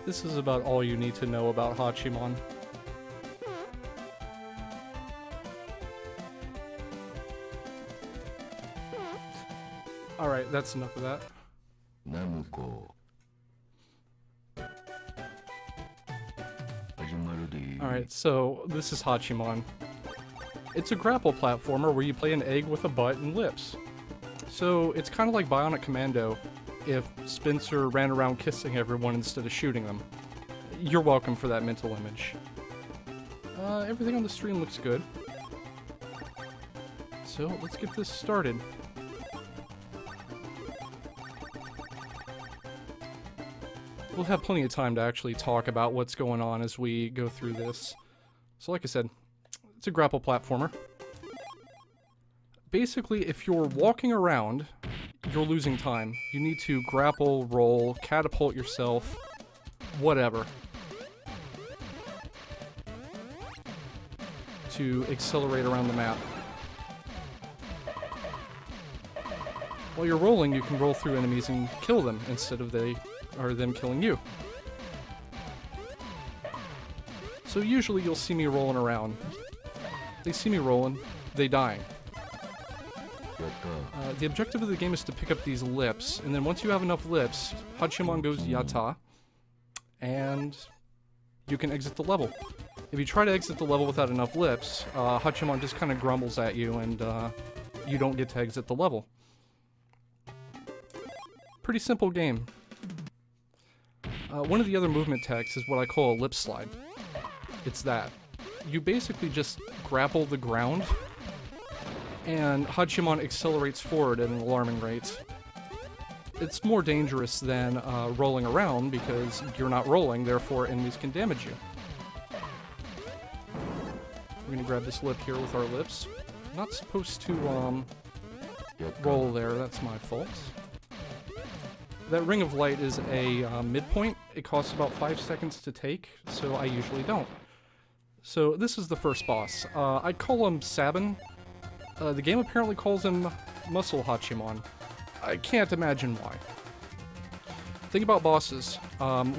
This is about all you need to know about Hachiemon. Alright, that's enough of that. Alright, so this is Hachiemon. It's a grapple platformer where you play an egg with a butt and lips. So it's kind of like Bionic Commando if Spencer ran around kissing everyone instead of shooting them. You're welcome for that mental image. Everything on the stream looks good. So let's get this started. We'll have plenty of time to actually talk about what's going on as we go through this. So like I said, it's a grapple platformer. Basically, if you're walking around, you're losing time. You need to grapple, roll, catapult yourself, whatever, to accelerate around the map. While you're rolling, you can roll through enemies and kill them instead of them killing you. So usually you'll see me rolling around. They see me rolling, they die. The objective of the game is to pick up these lips, and then once you have enough lips, Hachiemon goes yata, and you can exit the level. If you try to exit the level without enough lips, Hachiemon just kind of grumbles at you, and you don't get to exit the level. Pretty simple game. One of the other movement techs is what I call a lip slide. It's that. You basically just grapple the ground, and Hachiemon accelerates forward at an alarming rate. It's more dangerous than rolling around because you're not rolling, therefore enemies can damage you. We're gonna grab this lip here with our lips. Not supposed to roll there, that's my fault. That ring of light is a midpoint. It costs about 5 seconds to take, so I usually don't. So this is the first boss. I call him Sabin. The game apparently calls him Muscle Hachiemon. I can't imagine why. Thing about bosses,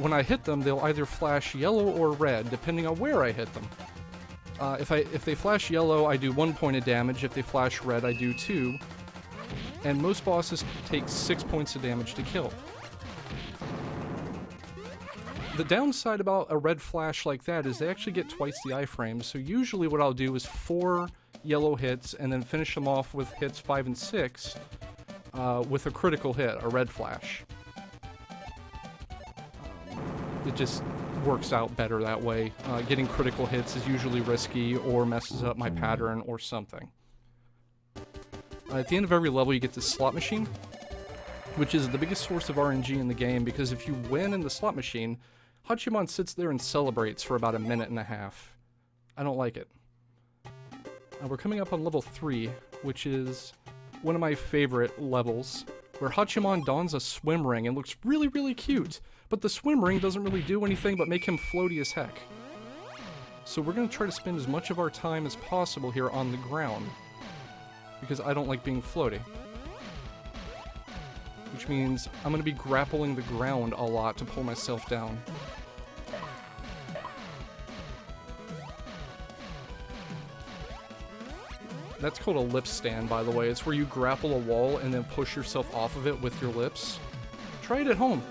when I hit them, they'll either flash yellow or red, depending on where I hit them. If they flash yellow, I do 1 point of damage. If they flash red, I do 2. And most bosses take 6 points of damage to kill. The downside about a red flash like that is they actually get twice the iframes, so usually what I'll do is 4 yellow hits and then finish them off with hits 5 and 6 with a critical hit, a red flash. It just works out better that way. Getting critical hits is usually risky or messes up my pattern or something. At the end of every level you get this slot machine, which is the biggest source of RNG in the game, because if you win in the slot machine, Hachiemon sits there and celebrates for about 1.5 minutes. I don't like it. We're coming up on level 3, which is one of my favorite levels, where Hachiemon dons a swim ring and looks really, really cute, but the swim ring doesn't really do anything but make him floaty as heck. So we're going to try to spend as much of our time as possible here on the ground, because I don't like being floaty. Which means I'm going to be grappling the ground a lot to pull myself down. That's called a lip stand, by the way. It's where you grapple a wall and then push yourself off of it with your lips. Try it at home.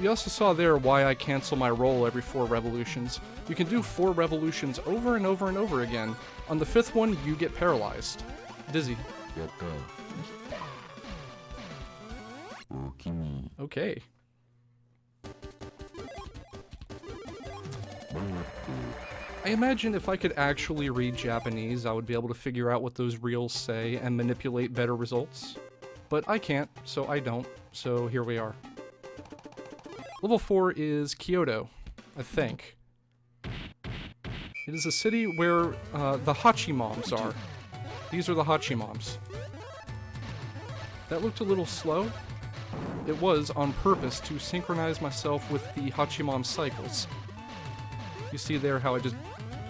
You also saw there why I cancel my roll every 4 revolutions. You can do 4 revolutions over and over and over again. On the 5th one, you get paralyzed. Dizzy. Okay. I imagine if I could actually read Japanese, I would be able to figure out what those reels say and manipulate better results. But I can't, so I don't. So here we are. Level 4 is Kyoto, I think. It is a city where the Hachiemons are. These are the Hachiemons. That looked a little slow. It was on purpose to synchronize myself with the Hachiemon cycles. You see there how I just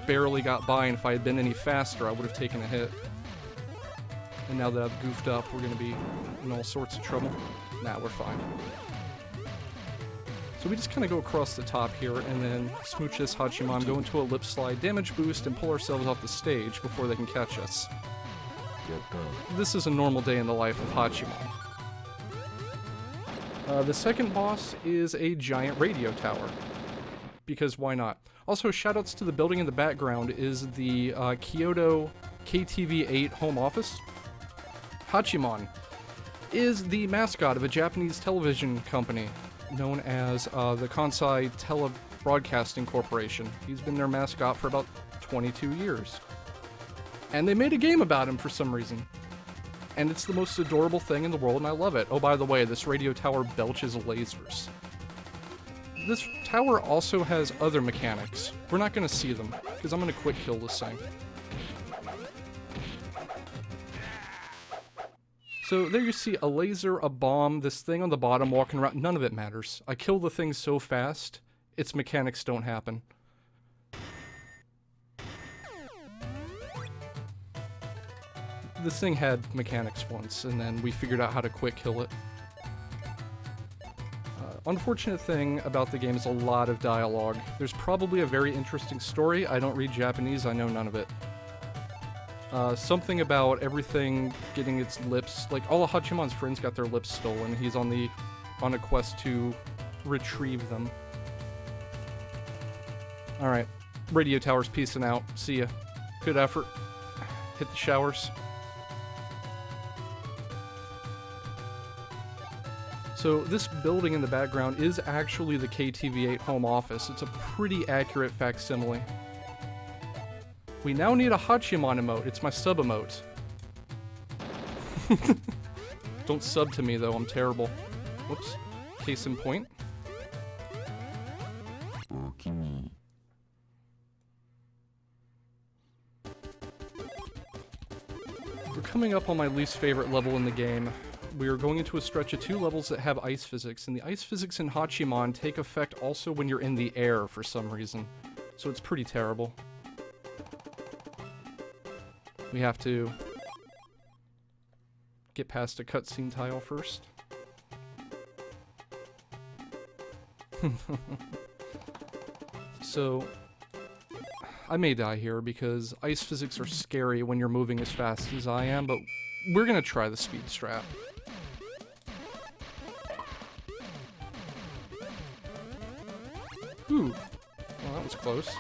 barely got by, and if I had been any faster, I would have taken a hit. And now that I've goofed up, we're going to be in all sorts of trouble. Nah, we're fine. So we just kind of go across the top here and then smooch this Hachiemon, go into a lip slide, damage boost, and pull ourselves off the stage before they can catch us. This is a normal day in the life of Hachiemon. The second boss is a giant radio tower, because why not? Also, shoutouts to the building in the background is the Kyoto KTV-8 home office. Hachiemon is the mascot of a Japanese television company known as the Kansai Telebroadcasting Corporation. He's been their mascot for about 22 years. And they made a game about him for some reason. And it's the most adorable thing in the world, and I love it. Oh, by the way, this radio tower belches lasers. This tower also has other mechanics. We're not going to see them, because I'm going to quick kill this thing. So there you see a laser, a bomb, this thing on the bottom walking around. None of it matters. I kill the thing so fast, its mechanics don't happen. This thing had mechanics once, and then we figured out how to quick kill it. Unfortunate thing about the game is a lot of dialogue. There's probably a very interesting story. I don't read Japanese, I know none of it. Something about everything getting its lips, like all of Hachiemon's friends got their lips stolen. He's on a quest to retrieve them. Alright, radio tower's peacing out. See ya. Good effort. Hit the showers. So this building in the background is actually the KTV-8 home office. It's a pretty accurate facsimile. We now need a Hachiemon emote. It's my sub emote. Don't sub to me though, I'm terrible. Whoops. Case in point. We're coming up on my least favorite level in the game. We are going into a stretch of 2 levels that have ice physics, and the ice physics in Hachiemon take effect also when you're in the air for some reason. So it's pretty terrible. We have to get past a cutscene tile first. So, I may die here because ice physics are scary when you're moving as fast as I am, but we're gonna try the speed strat. Ooh, well that was close.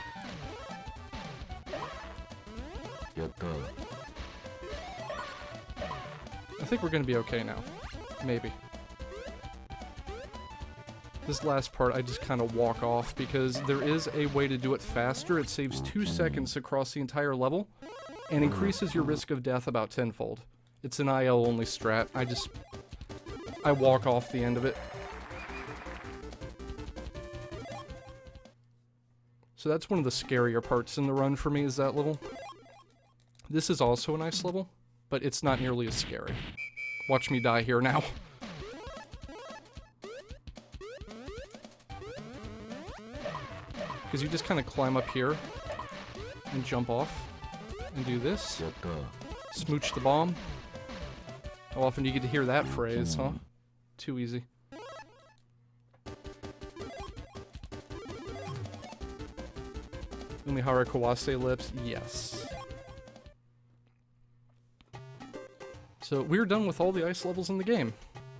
I think we're gonna be okay now. Maybe. This last part I just kind of walk off because there is a way to do it faster. It saves 2 seconds across the entire level and increases your risk of death about tenfold. It's an IL only strat. I walk off the end of it. So that's one of the scarier parts in the run for me, is that level. This is also a nice level, but it's not nearly as scary. Watch me die here now. Because you just kind of climb up here and jump off and do this. Smooch the bomb. How often do you get to hear that phrase, huh? Too easy. Umihara Kawase lips, yes. So we're done with all the ice levels in the game.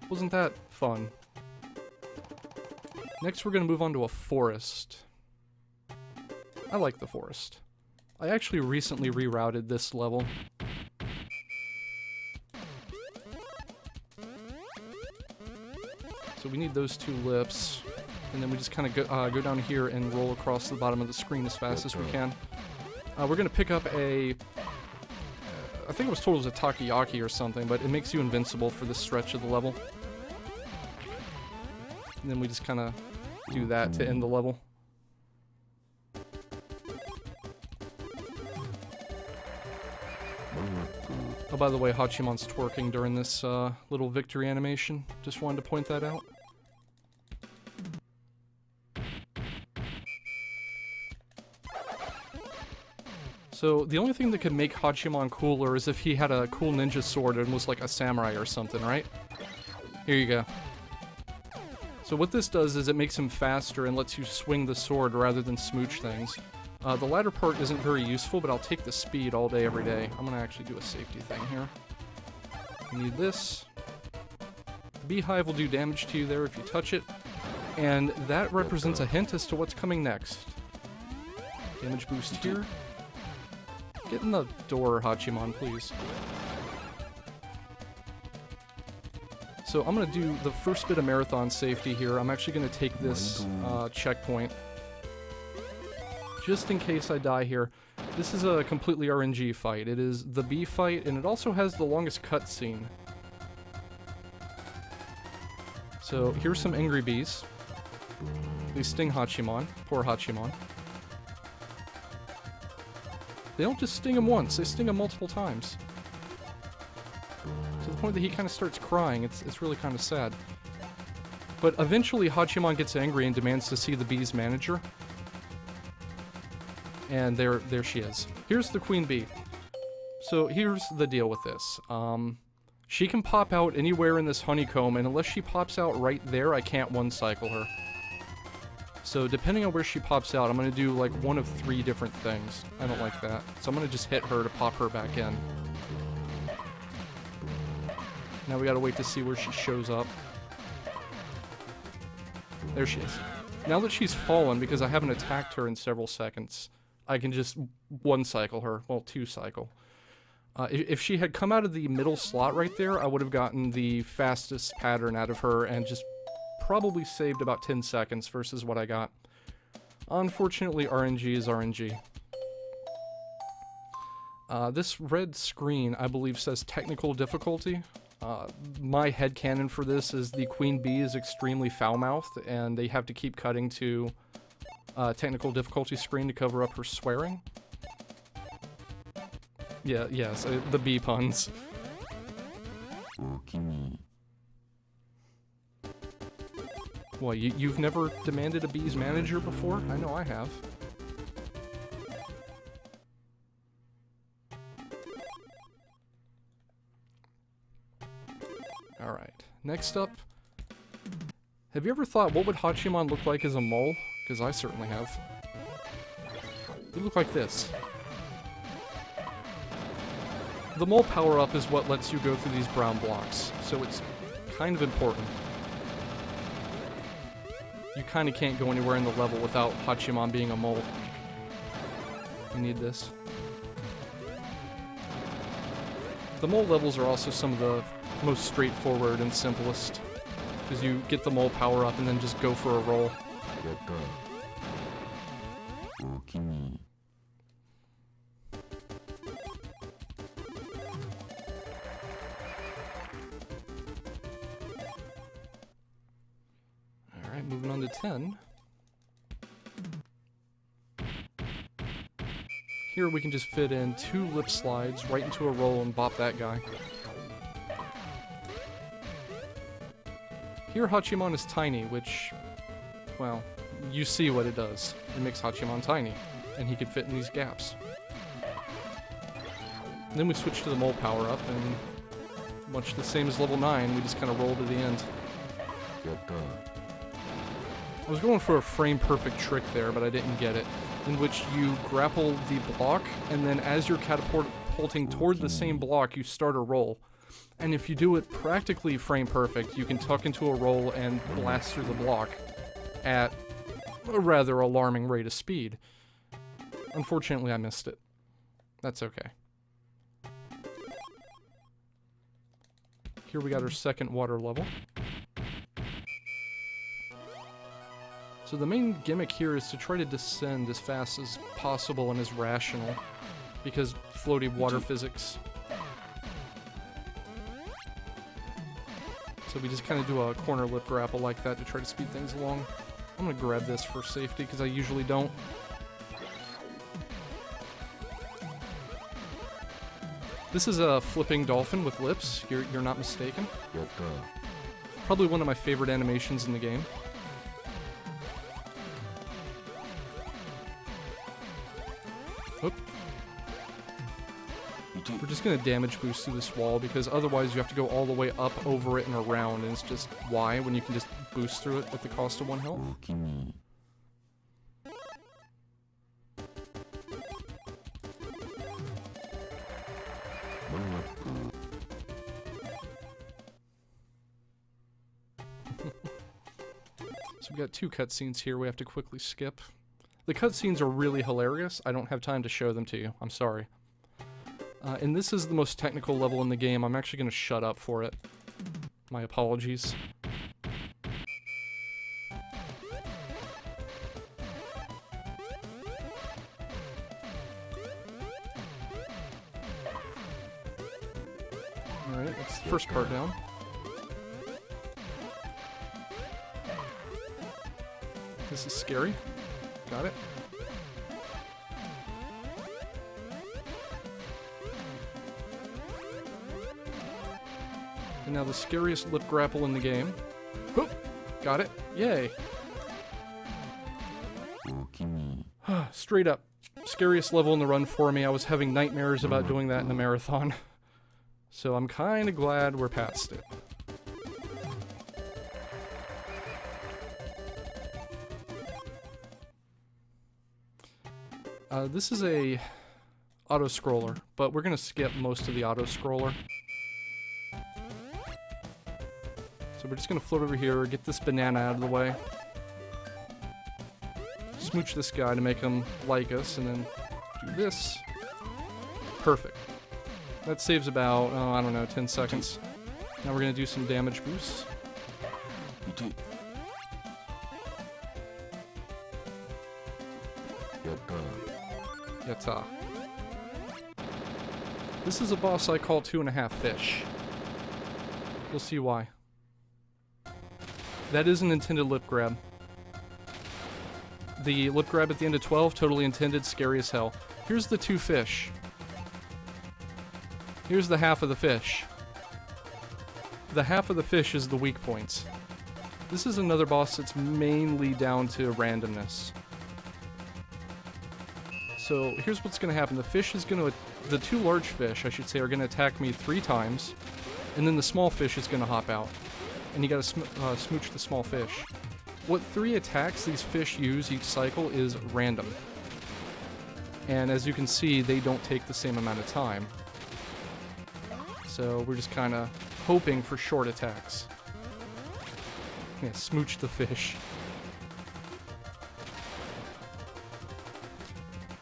Wasn't that fun? Next we're going to move on to a forest. I like the forest. I actually recently rerouted this level. So we need those 2 lips. And then we just kind of go down here and roll across the bottom of the screen as fast as we can. We're going to pick up a... I think it was told it was a takoyaki or something, but it makes you invincible for this stretch of the level. And then we just kind of do that to end the level. Oh, by the way, Hachiemon's twerking during this little victory animation. Just wanted to point that out. So, the only thing that could make Hachiemon cooler is if he had a cool ninja sword and was like a samurai or something, right? Here you go. So what this does is it makes him faster and lets you swing the sword rather than smooch things. The latter part isn't very useful, but I'll take the speed all day, every day. I'm going to actually do a safety thing here. You need this. The beehive will do damage to you there if you touch it. And that represents a hint as to what's coming next. Damage boost here. Get in the door, Hachiemon, please. So I'm going to do the first bit of marathon safety here. I'm actually going to take this checkpoint. Just in case I die here. This is a completely RNG fight. It is the bee fight, and it also has the longest cutscene. So here's some angry bees. They sting Hachiemon. Poor Hachiemon. They don't just sting him once, they sting him multiple times. To the point that he kind of starts crying. It's really kind of sad. But eventually Hachiemon gets angry and demands to see the bee's manager. And there she is. Here's the queen bee. So here's the deal with this. She can pop out anywhere in this honeycomb, and unless she pops out right there, I can't one-cycle her. So depending on where she pops out, I'm going to do like one of 3 different things. I don't like that. So I'm going to just hit her to pop her back in. Now we got to wait to see where she shows up. There she is. Now that she's fallen, because I haven't attacked her in several seconds, I can just one-cycle her. Well, 2-cycle. If she had come out of the middle slot right there, I would have gotten the fastest pattern out of her and just probably saved about 10 seconds versus what I got. Unfortunately, RNG is RNG. This red screen, I believe, says technical difficulty. My headcanon for this is the queen bee is extremely foul-mouthed, and they have to keep cutting to technical difficulty screen to cover up her swearing. Yeah, yes, the bee puns. What, you've never demanded a bee's manager before? I know I have. Alright, next up. Have you ever thought, what would Hachiemon look like as a mole? Because I certainly have. They look like this. The mole power-up is what lets you go through these brown blocks, so it's kind of important. You kind of can't go anywhere in the level without Hachiemon being a mole. You need this. The mole levels are also some of the most straightforward and simplest, because you get the mole power-up and then just go for a roll. Alright, moving on to 10. Here we can just fit in 2 lip slides right into a roll and bop that guy. Here Hachiemon is tiny, which, well, you see what it does. It makes Hachiemon tiny, and he could fit in these gaps. And then we switch to the mole power-up, and much the same as level 9, we just kind of roll to the end. I was going for a frame-perfect trick there, but I didn't get it, in which you grapple the block, and then as you're catapulting toward the same block, you start a roll. And if you do it practically frame-perfect, you can tuck into a roll and blast through the block at a rather alarming rate of speed. Unfortunately, I missed it. That's okay. Here we got our second water level. So the main gimmick here is to try to descend as fast as possible and as rational, because floaty water physics. So we just kind of do a corner lip grapple like that to try to speed things along. I'm going to grab this for safety because I usually don't. This is a flipping dolphin with lips, you're not mistaken. Probably one of my favorite animations in the game. Oop. We're just going to damage boost through this wall because otherwise you have to go all the way up, over it, and around, and it's just why when you can just boost through it at the cost of 1 health. So we've got 2 cutscenes here we have to quickly skip. The cutscenes are really hilarious. I don't have time to show them to you. I'm sorry. And this is the most technical level in the game. I'm actually going to shut up for it. My apologies. Alright, that's the first part down. This is scary. Got it. And now the scariest lip grapple in the game. Whoop! Got it. Yay! Straight up. Scariest level in the run for me. I was having nightmares about doing that in the marathon. So I'm kinda glad we're past it. This is a auto-scroller, but we're gonna skip most of the auto-scroller. So we're just gonna float over here, get this banana out of the way. Smooch this guy to make him like us, and then do this. Perfect. That saves about, oh, I don't know, 10 seconds. Now we're gonna do some damage boosts. Yatta. This is a boss I call 2.5 fish. You'll see why. That is an intended lip grab. The lip grab at the end of 12, totally intended, scary as hell. Here's the 2 fish. Here's the half of the fish. The half of the fish is the weak points. This is another boss that's mainly down to randomness. So here's what's going to happen. The fish is going to, the 2 large fish, I should say, are going to attack me 3 times, and then the small fish is going to hop out. And you got to smooch the small fish. What 3 attacks these fish use each cycle is random. And as you can see, they don't take the same amount of time. So we're just kind of hoping for short attacks. Yeah, smooch the fish.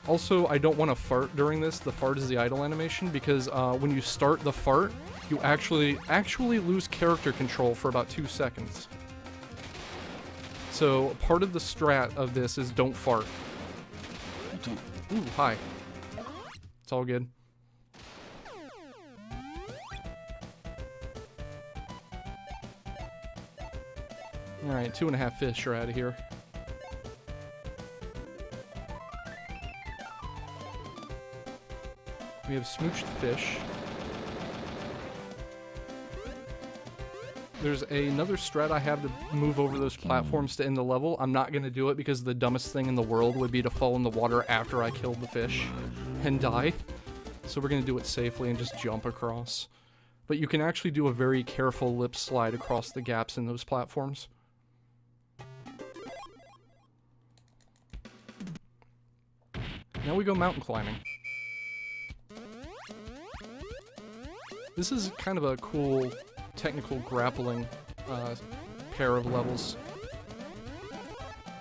Also, I don't want to fart during this. The fart is the idle animation because when you start the fart, you actually lose character control for about 2 seconds. So part of the strat of this is don't fart. Ooh, hi. It's all good. Alright, 2.5 fish are out of here. We have smooched the fish. There's another strat I have to move over those platforms to end the level. I'm not going to do it because the dumbest thing in the world would be to fall in the water after I killed the fish and die. So we're going to do it safely and just jump across. But you can actually do a very careful lip slide across the gaps in those platforms. Now we go mountain climbing. This is kind of a cool technical grappling pair of levels.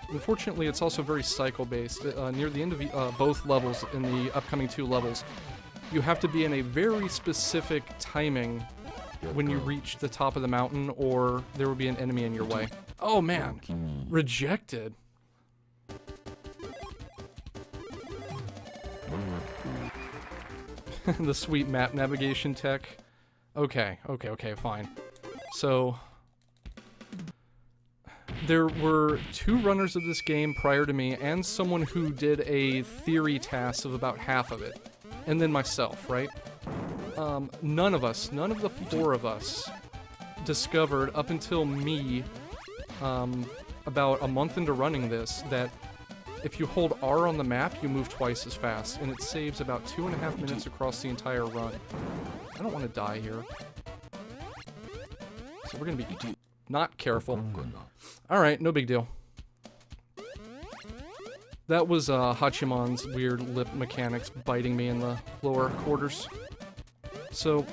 Unfortunately, it's also very cycle-based. Near the end of both levels, in the upcoming 2 levels, you have to be in a very specific timing when you reach the top of the mountain, or there will be an enemy in your way. Oh man! Rejected! The sweet map navigation tech. Okay, fine. So, there were 2 runners of this game prior to me, and someone who did a theory task of about half of it. And then myself, right? None of the 4 of us, discovered, up until me, about a month into running this, that if you hold R on the map, you move twice as fast, and it saves about 2.5 minutes across the entire run. I don't want to die here. So we're going to be not careful. Alright, no big deal. That was Hachiemon's weird lip mechanics biting me in the lower quarters. So...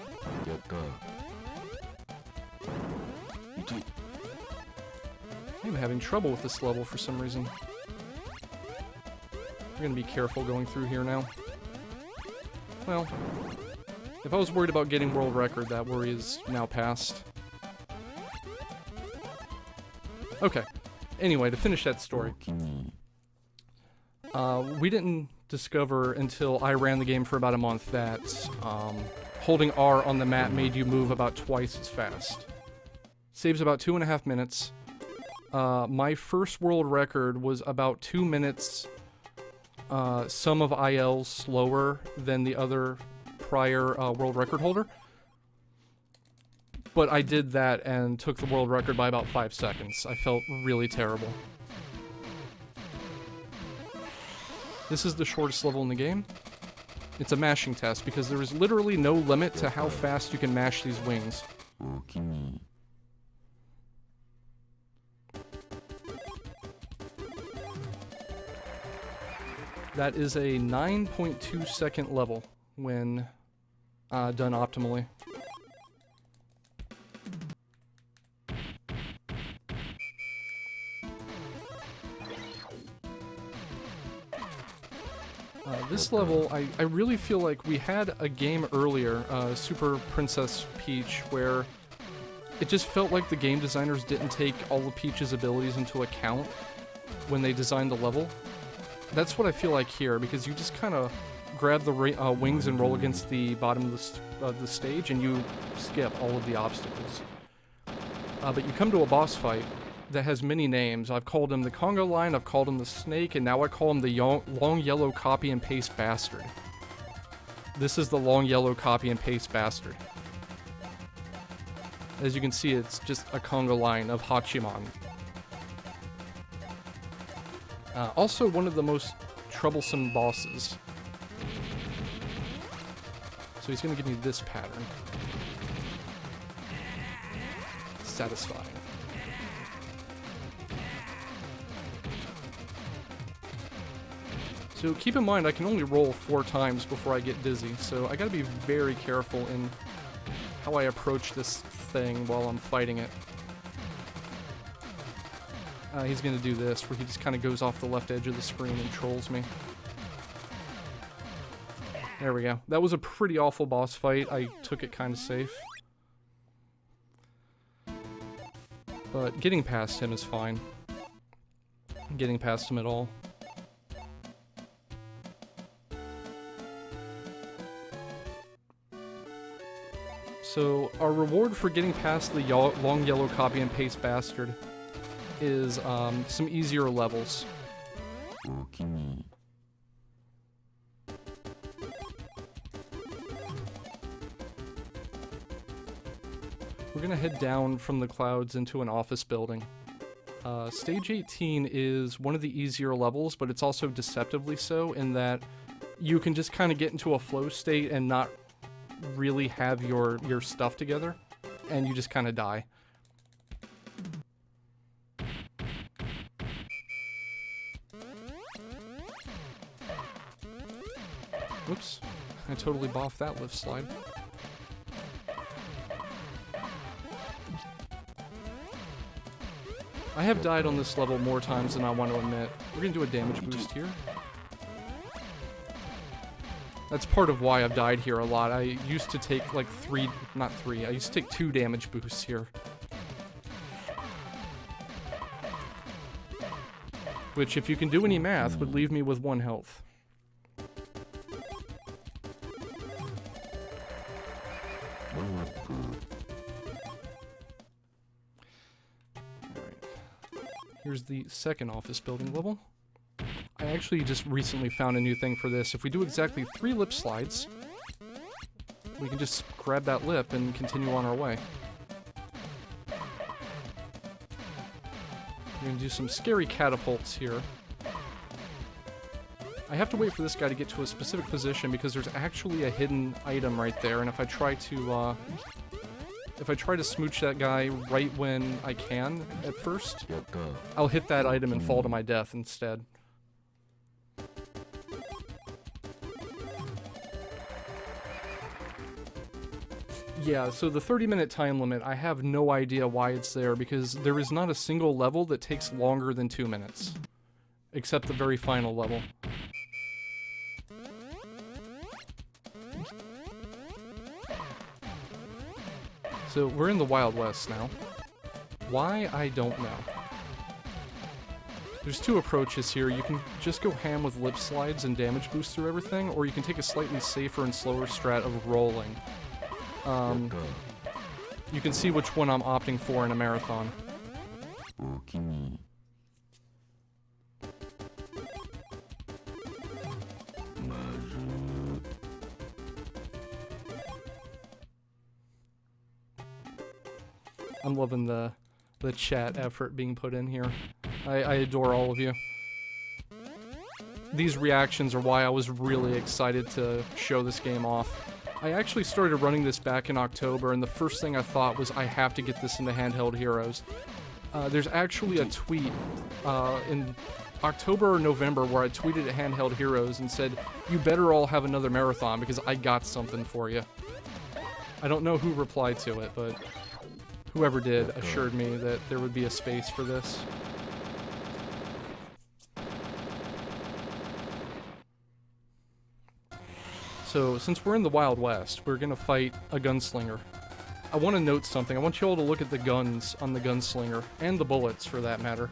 I'm having trouble with this level for some reason. We're gonna be careful going through here now. Well, if I was worried about getting world record, that worry is now past. Okay. Anyway, to finish that story. We didn't discover until I ran the game for about a month that holding R on the map made you move about twice as fast. Saves about 2.5 minutes. My first world record was about 2 minutes, some of IL's slower than the other prior world record holder. But I did that and took the world record by about 5 seconds. I felt really terrible. This is the shortest level in the game. It's a mashing test because there is literally no limit to how fast you can mash these wings. That is a 9.2 second level when done optimally. This level, I really feel like we had a game earlier, Super Princess Peach, where it just felt like the game designers didn't take all of Peach's abilities into account when they designed the level. That's what I feel like here, because you just kind of grab the wings and roll against the bottom of the stage, and you skip all of the obstacles. But you come to a boss fight that has many names. I've called him the Congo Line, I've called him the Snake, and now I call him the Long Yellow Copy and Paste Bastard. This is the Long Yellow Copy and Paste Bastard. As you can see, it's just a Congo Line of Hachiemon. Also one of the most troublesome bosses. So he's going to give me this pattern. Satisfying. So keep in mind, I can only roll 4 times before I get dizzy, so I gotta be very careful in how I approach this thing while I'm fighting it. He's gonna do this, where he just kind of goes off the left edge of the screen and trolls me. There we go. That was a pretty awful boss fight. I took it kind of safe. But getting past him is fine. Getting past him at all. So, our reward for getting past the Long Yellow Copy and Paste Bastard is some easier levels. We're gonna head down from the clouds into an office building. Stage 18 is one of the easier levels, but it's also deceptively so in that you can just kind of get into a flow state and not really have your stuff together, and you just kind of die. Whoops, I totally boffed that lift slide. I have died on this level more times than I want to admit. We're gonna do a damage boost here. That's part of why I've died here a lot. I used to take like I used to take 2 damage boosts here. Which, if you can do any math, would leave me with 1 health. Alright. Here's the second office building level. I actually just recently found a new thing for this. If we do exactly 3 lip slides, we can just grab that lip and continue on our way. We're going to do some scary catapults here. I have to wait for this guy to get to a specific position because there's actually a hidden item right there, and if I try to smooch that guy right when I can at first, I'll hit that item and fall to my death instead. Yeah, so the 30-minute time limit, I have no idea why it's there, because there is not a single level that takes longer than 2 minutes. Except the very final level. So, we're in the Wild West now. Why? I don't know. There's two approaches here. You can just go ham with lip slides and damage boost through everything, or you can take a slightly safer and slower strat of rolling. You can see which one I'm opting for in a marathon. I'm loving the chat effort being put in here. I adore all of you. These reactions are why I was really excited to show this game off. I actually started running this back in October, and the first thing I thought was I have to get this into Handheld Heroes. There's actually a tweet in October or November where I tweeted at Handheld Heroes and said, "You better all have another marathon because I got something for you." I don't know who replied to it, but whoever did assured me that there would be a space for this. So, since we're in the Wild West, we're gonna fight a Gunslinger. I want to note something. I want you all to look at the guns on the Gunslinger, and the bullets, for that matter.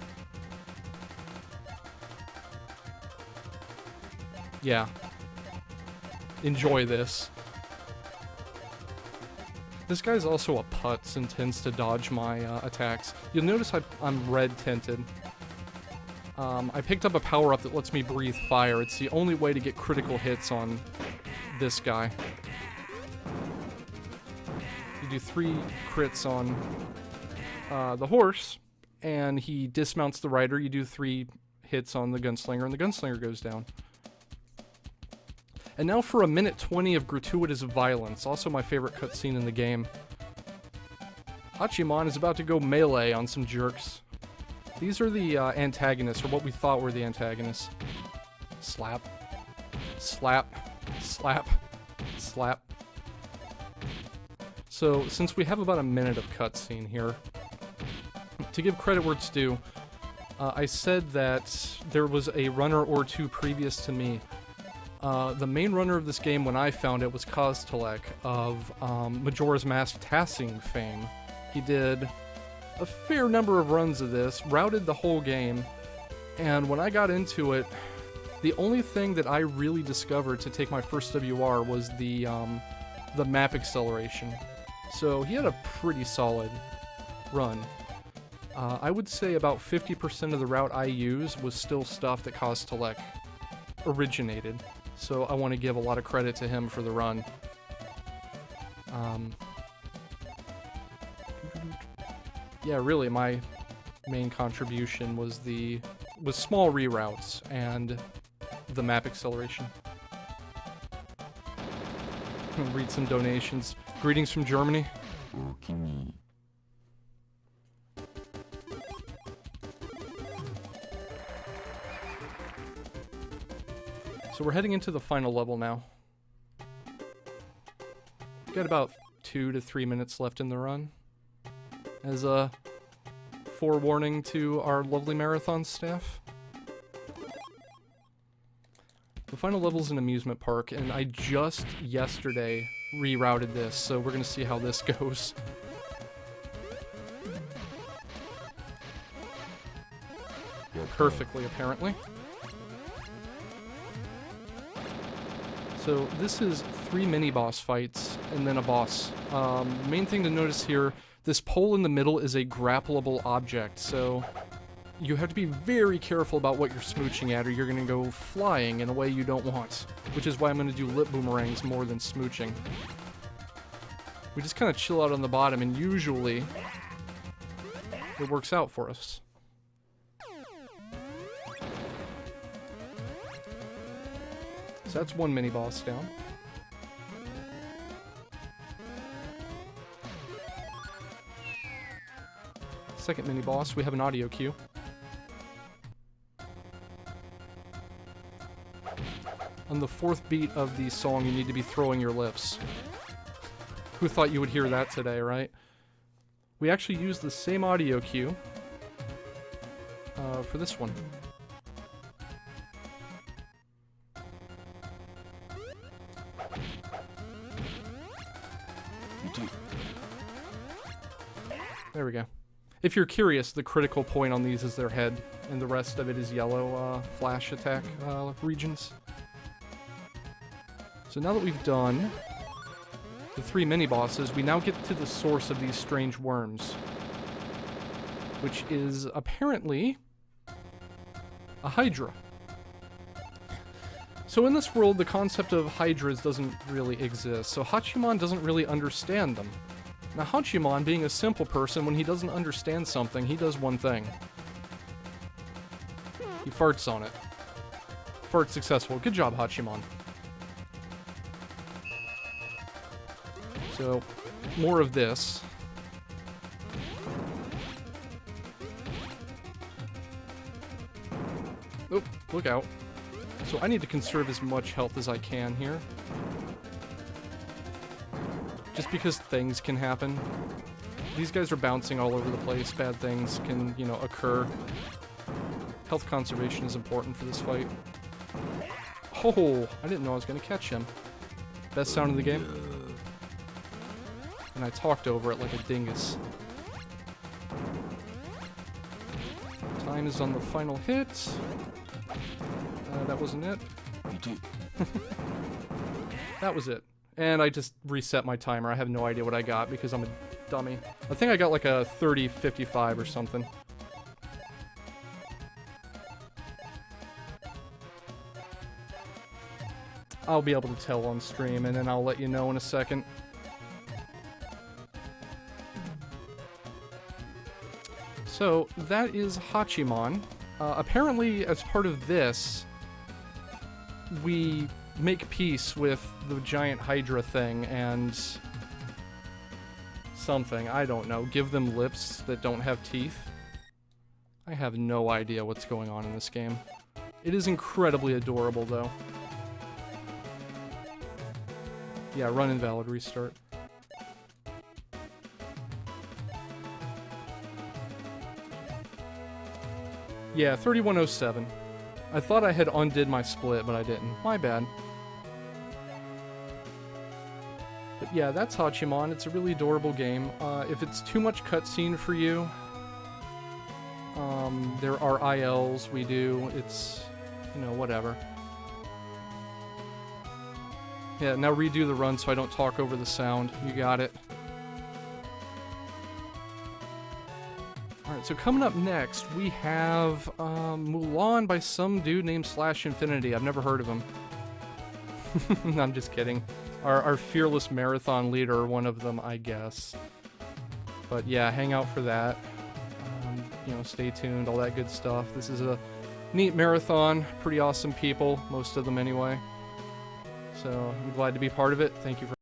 Yeah. Enjoy this. This guy's also a putz and tends to dodge my attacks. You'll notice I'm red tinted. I picked up a power-up that lets me breathe fire. It's the only way to get critical hits on this guy. You do 3 crits on the horse, and he dismounts the rider. You do 3 hits on the Gunslinger, and the Gunslinger goes down. And now for a minute 20 of gratuitous violence, also my favorite cutscene in the game. Hachiemon is about to go melee on some jerks. These are the antagonists, or what we thought were the antagonists. Slap. Slap. Slap. Slap. So, since we have about a minute of cutscene here, to give credit where it's due, I said that there was a runner or two previous to me. The main runner of this game when I found it was Koztelek of Majora's Mask Tassing fame. He did a fair number of runs of this, routed the whole game, and when I got into it, the only thing that I really discovered to take my first WR was the map acceleration. So he had a pretty solid run. I would say about 50% of the route I used was still stuff that Koztelek originated. So I want to give a lot of credit to him for the run. Yeah, really, my main contribution was small reroutes and the map acceleration. Read some donations. Greetings from Germany. So we're heading into the final level now. We've got about 2 to 3 minutes left in the run. As a forewarning to our lovely marathon staff. The final level's an amusement park, and I just yesterday rerouted this, so we're gonna see how this goes. Perfectly, apparently. So this is 3 mini-boss fights, and then a boss. Main thing to notice here, this pole in the middle is a grappleable object, so you have to be very careful about what you're smooching at, or you're going to go flying in a way you don't want, which is why I'm going to do lip boomerangs more than smooching. We just kind of chill out on the bottom, and usually it works out for us. So that's one mini-boss down. Second mini-boss, we have an audio cue. On the 4th beat of the song, you need to be throwing your lips. Who thought you would hear that today, right? We actually use the same audio cue for this one. There we go. If you're curious, the critical point on these is their head, and the rest of it is yellow flash attack regions. So now that we've done the 3 mini-bosses, we now get to the source of these strange worms, which is apparently a Hydra. So in this world, the concept of Hydras doesn't really exist, so Hachiemon doesn't really understand them. Now Hachiemon, being a simple person, when he doesn't understand something, he does one thing. He farts on it. Fart successful. Good job, Hachiemon. So, more of this. Oh, look out. So I need to conserve as much health as I can here. Just because things can happen. These guys are bouncing all over the place. Bad things can, you know, occur. Health conservation is important for this fight. Oh, I didn't know I was going to catch him. Best sound in the game. And I talked over it like a dingus. Time is on the final hit. That wasn't it. That was it. And I just reset my timer. I have no idea what I got because I'm a dummy. I think I got like a 30-55 or something. I'll be able to tell on stream, and then I'll let you know in a second. So, that is Hachiemon. Apparently, as part of this, we make peace with the giant Hydra thing and something. I don't know. Give them lips that don't have teeth. I have no idea what's going on in this game. It is incredibly adorable, though. Yeah, run invalid, restart. Yeah, 3107. I thought I had undid my split, but I didn't. My bad. But yeah, that's Hachiemon. It's a really adorable game. If it's too much cutscene for you, there are ILs we do. It's, you know, whatever. Yeah, now redo the run so I don't talk over the sound. You got it. Alright, so coming up next, we have Mulan by some dude named Slash Infinity. I've never heard of him. I'm just kidding. Our fearless marathon leader, one of them, I guess. But yeah, hang out for that. You know, stay tuned, all that good stuff. This is a neat marathon. Pretty awesome people, most of them anyway. So I'm glad to be part of it. Thank you for